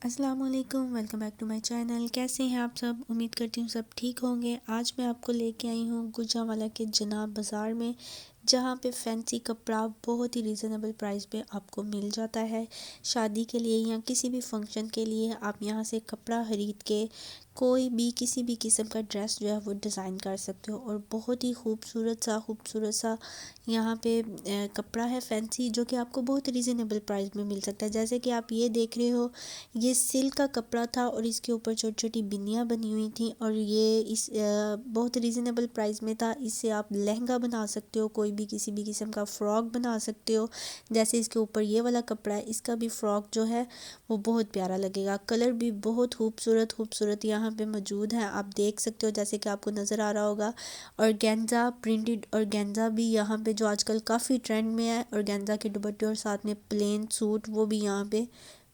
अस्सलाम वालेकुम, welcome back to my channel. कैसे हैं आप सब? उम्मीद करती हूँ सब ठीक होंगे। आज मैं आपको लेके आई हूँ गुजरांवाला के जनाब बाज़ार में, जहाँ पे फैंसी कपड़ा बहुत ही रीज़नेबल प्राइस पे आपको मिल जाता है। शादी के लिए या किसी भी फंक्शन के लिए आप यहाँ से कपड़ा ख़रीद के कोई भी किसी भी किस्म का ड्रेस जो है वो डिज़ाइन कर सकते हो। और बहुत ही खूबसूरत सा यहाँ पे कपड़ा है फैंसी, जो कि आपको बहुत रीज़नेबल प्राइस में मिल सकता है। जैसे कि आप ये देख रहे हो, ये सिल्क का कपड़ा था और इसके ऊपर छोटी छोटी बिंदियाँ बनी हुई थी और ये बहुत रीज़नेबल प्राइस में था। इससे आप लहंगा बना सकते हो, कोई भी किसी भी किस्म का फ़्रॉक बना सकते हो। जैसे इसके ऊपर ये वाला कपड़ा है, इसका भी फ़्रॉक जो है वो बहुत प्यारा लगेगा। कलर भी बहुत खूबसूरत यहाँ पे मौजूद है, आप देख सकते हो जैसे कि आपको नज़र आ रहा होगा। और गेंजा प्रिंटेड और गेंजा भी यहाँ पे जो आजकल काफ़ी ट्रेंड में है, और गेंजा के दुपट्टे और साथ में प्लेन सूट वो भी यहाँ पे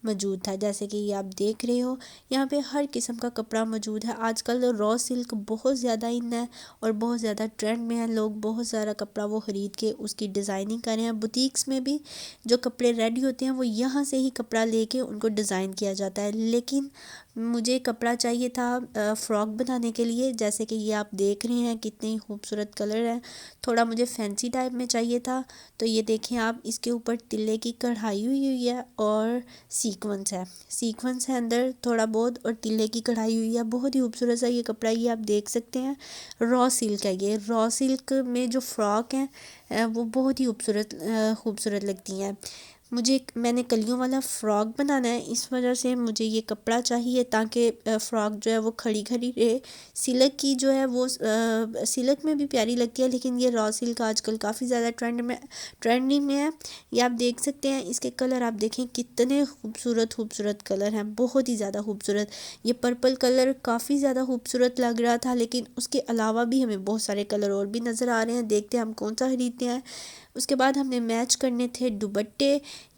मौजूद था। जैसे कि ये आप देख रहे हो, यहाँ पे हर किस्म का कपड़ा मौजूद है। आजकल रॉ सिल्क बहुत ज़्यादा इन है और बहुत ज़्यादा ट्रेंड में है। लोग बहुत सारा कपड़ा वो ख़रीद के उसकी डिज़ाइनिंग कर रहे हैं। बुटीक्स में भी जो कपड़े रेडी होते हैं वो यहाँ से ही कपड़ा लेके उनको डिज़ाइन किया जाता है। लेकिन मुझे कपड़ा चाहिए था फ़्रॉक बनाने के लिए। जैसे कि ये आप देख रहे हैं कितने खूबसूरत कलर हैं। थोड़ा मुझे फैंसी टाइप में चाहिए था, तो ये देखें आप, इसके ऊपर तिल्ले की कढ़ाई हुई है और सीक्वेंस है अंदर थोड़ा बहुत, और तिल्ले की कढ़ाई हुई है। बहुत ही खूबसूरत सा ये कपड़ा, ये आप देख सकते हैं। रॉ सिल्क है ये। रॉ सिल्क में जो फ़्रॉक हैं वो बहुत ही खूबसूरत लगती हैं। मैंने कलियों वाला फ़्रॉक बनाना है, इस वजह से मुझे ये कपड़ा चाहिए ताकि फ़्रॉक जो है वो खड़ी खड़ी रहे। सिल्क की जो है वो सिल्क में भी प्यारी लगती है, लेकिन ये रॉ सिल्क आजकल काफ़ी ज़्यादा ट्रेंडिंग में है। ये आप देख सकते हैं। इसके कलर आप देखें कितने खूबसूरत कलर हैं, बहुत ही ज़्यादा खूबसूरत। ये पर्पल कलर काफ़ी ज़्यादा खूबसूरत लग रहा था, लेकिन उसके अलावा भी हमें बहुत सारे कलर और भी नज़र आ रहे हैं। देखते हैं हम कौन सा ख़रीदते हैं। उसके बाद हमने मैच करने थे दुपट्टे।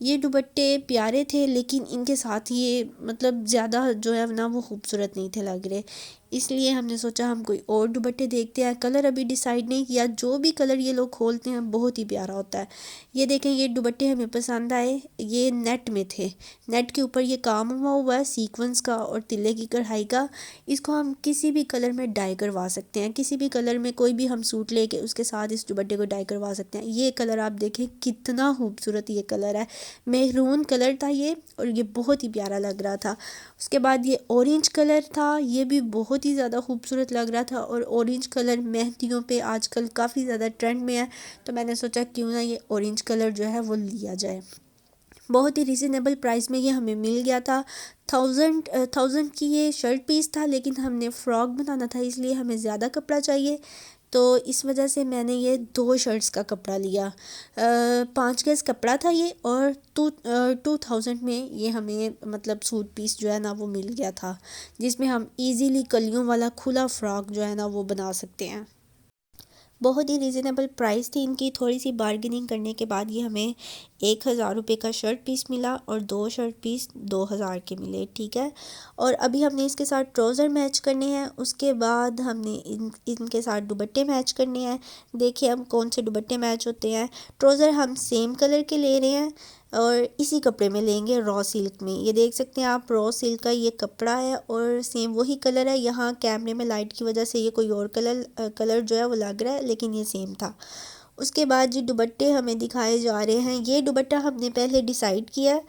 ये दुपट्टे प्यारे थे, लेकिन इनके साथ ये मतलब ज़्यादा जो है ना वो खूबसूरत नहीं थे लग रहे। इसलिए हमने सोचा हम कोई और दुपट्टे देखते हैं। कलर अभी डिसाइड नहीं किया, जो भी कलर ये लोग खोलते हैं बहुत ही प्यारा होता है। ये देखें, ये दुपट्टे हमें पसंद आए। ये नेट में थे, नेट के ऊपर ये काम हुआ है सीक्वेंस का और तिल्ले की कढ़ाई का। इसको हम किसी भी कलर में डाई करवा सकते हैं, किसी भी कलर में कोई भी हम सूट लेके उसके साथ इस दुपट्टे को डाई करवा सकते हैं। ये कलर आप देखें कितना खूबसूरत ये कलर है। मेहरून कलर था ये, और ये बहुत ही प्यारा लग रहा था। उसके बाद ये ऑरेंज कलर था, ये भी बहुत ही ज़्यादा खूबसूरत लग रहा था। और ऑरेंज कलर मेहंदियों पे आजकल काफ़ी ज़्यादा ट्रेंड में है, तो मैंने सोचा क्यों ना ये ऑरेंज कलर जो है वो लिया जाए। बहुत ही रिजनेबल प्राइस में ये हमें मिल गया था। थाउजेंड की ये शर्ट पीस था, लेकिन हमने फ़्रॉक बनाना था इसलिए हमें ज़्यादा कपड़ा चाहिए, तो इस वजह से मैंने ये 2 शर्ट्स का कपड़ा लिया। 5 गज़ कपड़ा था ये, और 2000 में ये हमें मतलब सूट पीस जो है ना वो मिल गया था, जिसमें हम इजीली कलियों वाला खुला फ़्रॉक जो है ना वो बना सकते हैं। बहुत ही रीज़नेबल प्राइस थी इनकी। थोड़ी सी बार्गेनिंग करने के बाद ये हमें 1000 रुपये का शर्ट पीस मिला और 2 शर्ट पीस 2000 के मिले, ठीक है। और अभी हमने इसके साथ ट्राउज़र मैच करने हैं। उसके बाद हमने इनके साथ दुपट्टे मैच करने हैं। देखिए हम कौन से दुपट्टे मैच होते हैं। ट्राउज़र हम सेम कलर के ले रहे हैं और इसी कपड़े में लेंगे, रॉ सिल्क में। ये देख सकते हैं आप, रॉ सिल्क का ये कपड़ा है और सेम वही कलर है। यहाँ कैमरे में लाइट की वजह से ये कोई और कलर जो है वो लग रहा है, लेकिन ये सेम था। उसके बाद जो दुपट्टे हमें दिखाए जा रहे हैं, ये दुपट्टा हमने पहले डिसाइड किया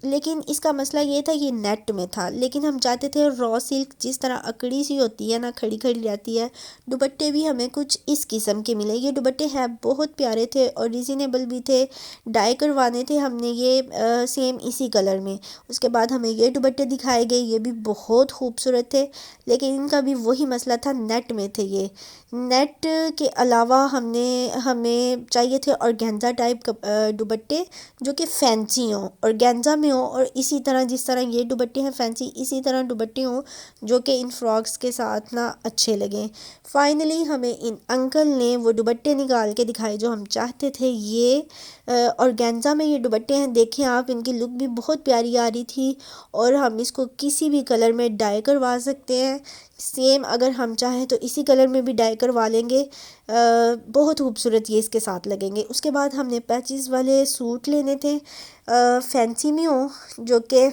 लेकिन इसका मसला ये था, ये नेट में था। लेकिन हम चाहते थे रॉ सिल्क जिस तरह अकड़ी सी होती है ना, खड़ी खड़ी रहती है, दुपट्टे भी हमें कुछ इस किस्म के मिले। ये दुपट्टे हैं बहुत प्यारे थे और रिजनेबल भी थे। डाई करवाने थे हमने ये सेम इसी कलर में। उसके बाद हमें ये दुपट्टे दिखाए गए, ये भी बहुत खूबसूरत थे, लेकिन इनका भी वही मसला था, नेट में थे ये। नेट के अलावा हमें चाहिए थे ऑर्गेन्जा टाइप दुपट्टे, जो कि फैंसी हों, ऑर्गेन्जा में हो, और इसी तरह जिस तरह ये दुपट्टे हैं फैंसी, इसी तरह दुपट्टे हों जो कि इन फ्रॉक्स के साथ ना अच्छे लगें। फाइनली हमें इन अंकल ने वो दुपट्टे निकाल के दिखाए जो हम चाहते थे। ये ऑर्गेन्जा में ये दुपट्टे हैं। देखें आप, इनकी लुक भी बहुत प्यारी आ रही थी और हम इसको किसी भी कलर में डाई करवा सकते हैं। सेम अगर हम चाहें तो इसी कलर में भी डाई करवा लेंगे, बहुत खूबसूरत ये इसके साथ लगेंगे। उसके बाद हमने पैचेस वाले सूट लेने थे, फैंसी में हो, जो कि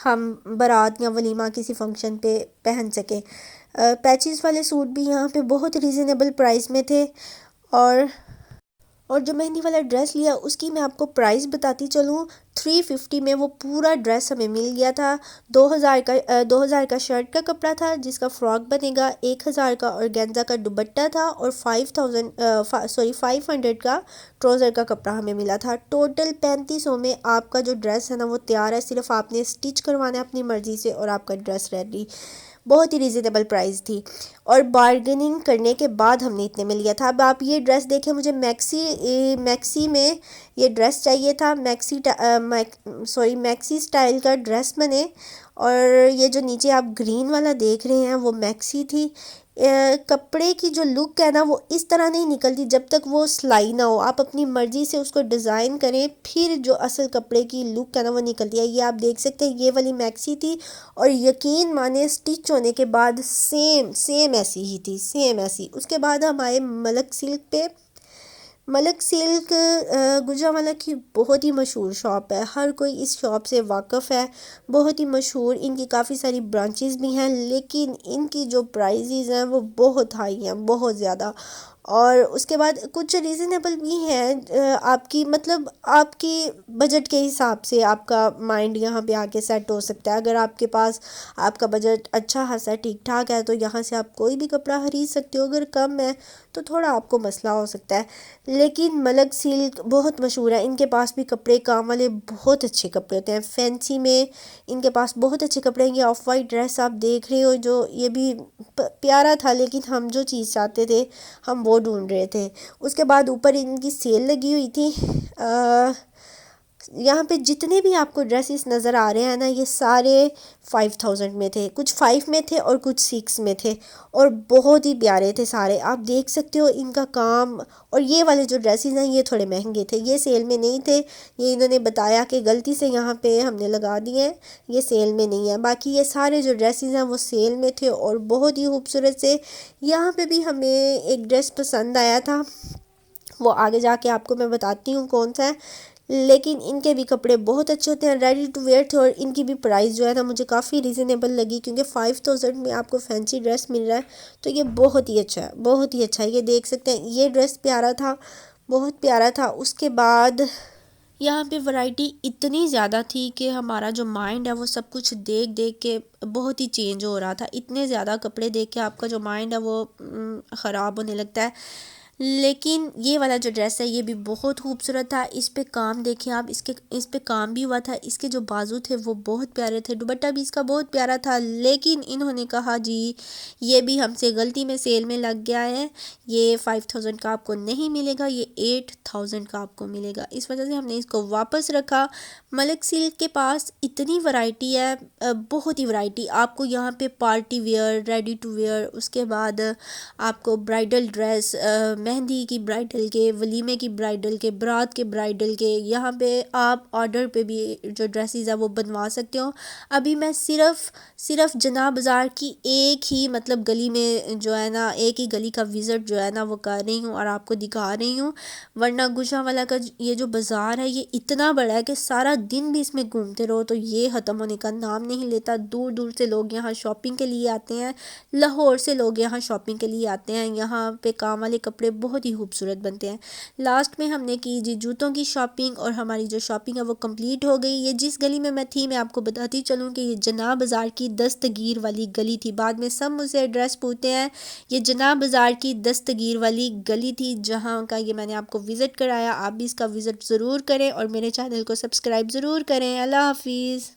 हम बारात या वलीमा किसी फंक्शन पे पहन सके। पैचेस वाले सूट भी यहाँ पे बहुत रीज़नेबल प्राइस में थे। और जो मेहंदी वाला ड्रेस लिया उसकी मैं आपको प्राइस बताती चलूँ, 350 में वो पूरा ड्रेस हमें मिल गया था। 2000 का शर्ट का कपड़ा था जिसका फ्रॉक बनेगा, 1000 का ऑर्गेन्जा का दुपट्टा था और 500 का ट्राउज़र का कपड़ा हमें मिला था। टोटल 3500 में आपका जो ड्रेस है ना वो तैयार है, सिर्फ आपने स्टिच करवाना है अपनी मर्ज़ी से और आपका ड्रेस रेडी। बहुत ही रिजनेबल प्राइस थी और बार्गेनिंग करने के बाद हमने इतने में लिया था। अब आप ये ड्रेस देखें, मुझे मैक्सी में ये ड्रेस चाहिए था, मैक्सी स्टाइल का ड्रेस बने। और ये जो नीचे आप ग्रीन वाला देख रहे हैं वो मैक्सी थी। कपड़े की जो लुक है ना वो इस तरह नहीं निकलती जब तक वो सिलाई ना हो, आप अपनी मर्ज़ी से उसको डिज़ाइन करें फिर जो असल कपड़े की लुक है ना वो निकलती है। ये आप देख सकते हैं ये वाली मैक्सी थी और यकीन माने स्टिच होने के बाद सेम सेम ऐसी ही थी, सेम ऐसी। उसके बाद हम आए मलक सिल्क पे। मलक सिल्क गुजरांवाला की बहुत ही मशहूर शॉप है, हर कोई इस शॉप से वाकिफ़ है, बहुत ही मशहूर। इनकी काफ़ी सारी ब्रांचेस भी हैं लेकिन इनकी जो प्राइजेज़ हैं वो बहुत हाई हैं, बहुत ज़्यादा। और उसके बाद कुछ रीज़नेबल भी हैं, आपकी मतलब आपकी बजट के हिसाब से आपका माइंड यहाँ पे आके सेट हो सकता है। अगर आपके पास आपका बजट अच्छा खासा ठीक ठाक है तो यहाँ से आप कोई भी कपड़ा खरीद सकते हो, अगर कम है तो थोड़ा आपको मसला हो सकता है। लेकिन मलक सिल्क बहुत मशहूर है, इनके पास भी कपड़े काम वाले बहुत अच्छे कपड़े होते हैं। फैंसी में इनके पास बहुत अच्छे कपड़े हैं। ये ऑफ वाइट ड्रेस आप देख रहे हो जो ये भी प्यारा था लेकिन हम जो चीज़ चाहते थे हम वो ढूंढ रहे थे। उसके बाद ऊपर इनकी सेल लगी हुई थी। यहाँ पे जितने भी आपको ड्रेसेस नज़र आ रहे हैं ना ये सारे 5000 में थे, कुछ 5 में थे और कुछ 6 में थे और बहुत ही प्यारे थे सारे। आप देख सकते हो इनका काम। और ये वाले जो ड्रेसेस हैं ये थोड़े महंगे थे, ये सेल में नहीं थे, ये इन्होंने बताया कि गलती से यहाँ पे हमने लगा दिए हैं, ये सेल में नहीं है। बाकी ये सारे जो ड्रेसेस हैं वो सेल में थे और बहुत ही खूबसूरत से। यहाँ पे भी हमें एक ड्रेस पसंद आया था, वो आगे जाके आपको मैं बताती हूँ कौन सा है। लेकिन इनके भी कपड़े बहुत अच्छे होते हैं, रेडी टू वेयर थे और इनकी भी प्राइस जो है ना मुझे काफ़ी रीज़नेबल लगी क्योंकि 5000 में आपको फैंसी ड्रेस मिल रहा है तो ये बहुत ही अच्छा है, बहुत ही अच्छा है। ये देख सकते हैं ये ड्रेस प्यारा था, बहुत प्यारा था। उसके बाद यहाँ पे वैरायटी इतनी ज़्यादा थी कि हमारा जो माइंड है वो सब कुछ देख देख के बहुत ही चेंज हो रहा था। इतने ज़्यादा कपड़े देख के आपका जो माइंड है वो ख़राब होने लगता है। लेकिन ये वाला जो ड्रेस है ये भी बहुत खूबसूरत था। इस पे काम देखें आप, इस पे काम भी हुआ था, इसके जो बाजू थे वो बहुत प्यारे थे, दुपट्टा भी इसका बहुत प्यारा था। लेकिन इन्होंने कहा जी ये भी हमसे गलती में सेल में लग गया है, ये 5000 का आपको नहीं मिलेगा, ये 8000 का आपको मिलेगा। इस वजह से हमने इसको वापस रखा। मलक सिल्क के पास इतनी वैरायटी है, बहुत ही वैरायटी। आपको यहाँ पे party wear, ready to wear, उसके बाद आपको ब्राइडल ड्रेस, मेहंदी की ब्राइडल के, वलीमे की ब्राइडल के, बारात के ब्राइडल के, यहाँ पे आप ऑर्डर पे भी जो ड्रेसेस है वो बनवा सकते हो। अभी मैं सिर्फ जना बाज़ार की एक ही मतलब गली में जो है ना, एक ही गली का विज़िट जो है ना वो कर रही हूँ और आपको दिखा रही हूँ। वरना गुजरांवाला का ये जो बाज़ार है ये इतना बड़ा है कि सारा दिन भी इसमें घूमते रहो तो ये ख़त्म होने का नाम नहीं लेता। दूर दूर से लोग यहाँ शॉपिंग के लिए आते हैं, लाहौर से लोग यहाँ शॉपिंग के लिए आते हैं। यहाँ पे काम वाले कपड़े बहुत ही खूबसूरत बनते हैं। लास्ट में हमने की जी जूतों की शॉपिंग और हमारी जो शॉपिंग है वो कंप्लीट हो गई। ये जिस गली में मैं थी मैं आपको बताती चलूँ कि ये जना बाज़ार की दस्तगीर वाली गली थी। बाद में सब मुझसे एड्रेस पूछते हैं, ये जना बाज़ार की दस्तगीर वाली गली थी जहाँ का ये मैंने आपको विज़िट कराया। आप भी इसका विज़िट ज़रूर करें और मेरे चैनल को सब्सक्राइब ज़रूर करें। अल्लाह हाफिज़।